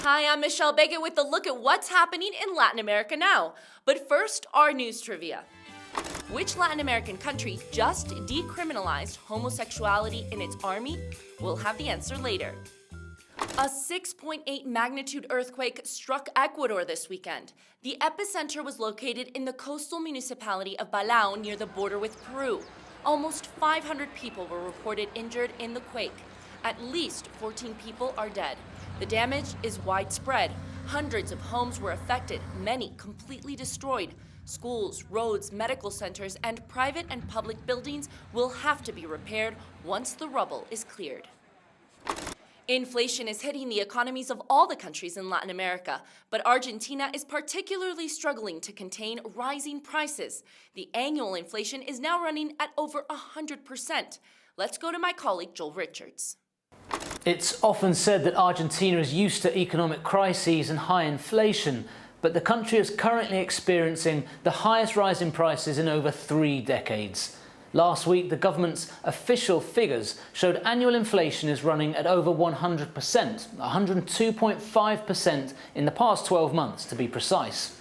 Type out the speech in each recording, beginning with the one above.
Hi, I'm Michelle Begue with a look at what's happening in Latin America now. But first, our news trivia. Which Latin American country just decriminalized homosexuality in its army? We'll have the answer later. A 6.8 magnitude earthquake struck Ecuador this weekend. The epicenter was located in the coastal municipality of Balao near the border with Peru. Almost 500 people were reported injured in the quake. At least 14 people are dead. The damage is widespread. Hundreds of homes were affected, many completely destroyed. Schools, roads, medical centers, and private and public buildings will have to be repaired once the rubble is cleared. Inflation is hitting the economies of all the countries in Latin America, but Argentina is particularly struggling to contain rising prices. The annual inflation is now running at over 100%. Let's go to my colleague Joel Richards. It's often said that Argentina is used to economic crises and high inflation, but the country is currently experiencing the highest rise in prices in over 3 decades. Last week, the government's official figures showed annual inflation is running at over 100%, 102.5% in the past 12 months to be precise.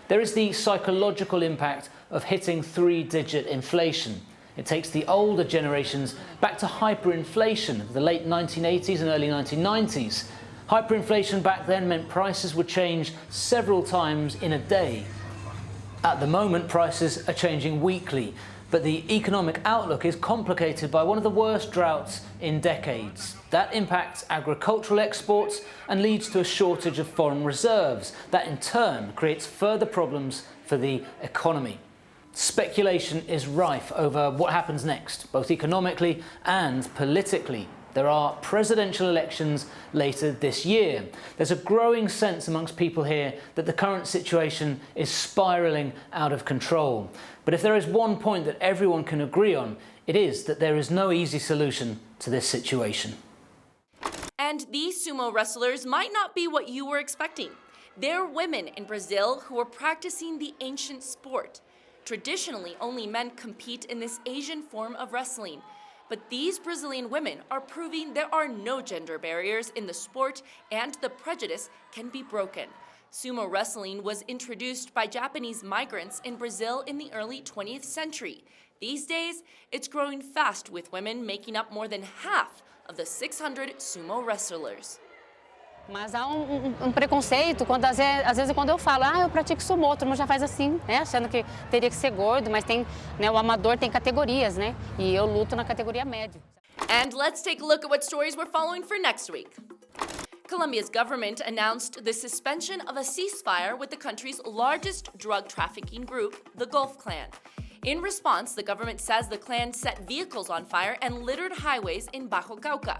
There is the psychological impact of hitting 3-digit inflation. It takes the older generations back to hyperinflation of the late 1980s and early 1990s. Hyperinflation back then meant prices would change several times in a day. At the moment, prices are changing weekly, but the economic outlook is complicated by one of the worst droughts in decades. That impacts agricultural exports and leads to a shortage of foreign reserves. That in turn creates further problems for the economy. Speculation is rife over what happens next, both economically and politically. There are presidential elections later this year. There's a growing sense amongst people here that the current situation is spiralling out of control. But if there is one point that everyone can agree on, it is that there is no easy solution to this situation. And these sumo wrestlers might not be what you were expecting. They're women in Brazil who are practicing the ancient sport. Traditionally, only men compete in this Asian form of wrestling. But these Brazilian women are proving there are no gender barriers in the sport and the prejudice can be broken. Sumo wrestling was introduced by Japanese migrants in Brazil in the early 20th century. These days, it's growing fast with women making up more than half of the 600 sumo wrestlers. Mas há preconceito, às vezes quando eu falo, eu pratico sumô, todo mundo já faz assim, achando que teria que ser gordo, mas tem, o amador tem categorias, e eu luto na categoria médio. And let's take a look at what stories we're following for next week. Colombia's government announced the suspension of a ceasefire with the country's largest drug trafficking group, the Gulf Clan. In response, the government says the clan set vehicles on fire and littered highways in Bajo Cauca,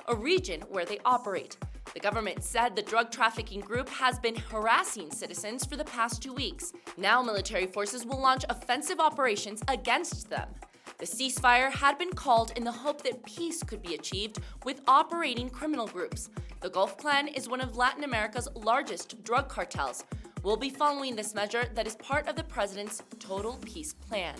a region where they operate. The government said the drug trafficking group has been harassing citizens for the past 2 weeks. Now military forces will launch offensive operations against them. The ceasefire had been called in the hope that peace could be achieved with operating criminal groups. The Gulf Clan is one of Latin America's largest drug cartels. We'll be following this measure that is part of the president's total peace plan.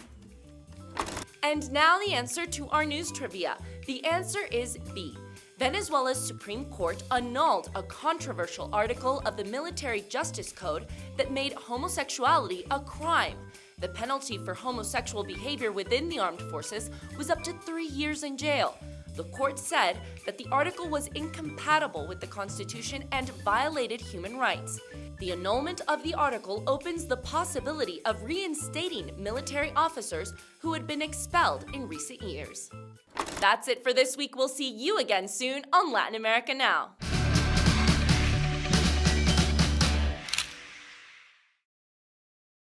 And now the answer to our news trivia. The answer is B. Venezuela's Supreme Court annulled a controversial article of the Military Justice Code that made homosexuality a crime. The penalty for homosexual behavior within the armed forces was up to 3 years in jail. The court said that the article was incompatible with the Constitution and violated human rights. The annulment of the article opens the possibility of reinstating military officers who had been expelled in recent years. That's it for this week. We'll see you again soon on Latin America Now.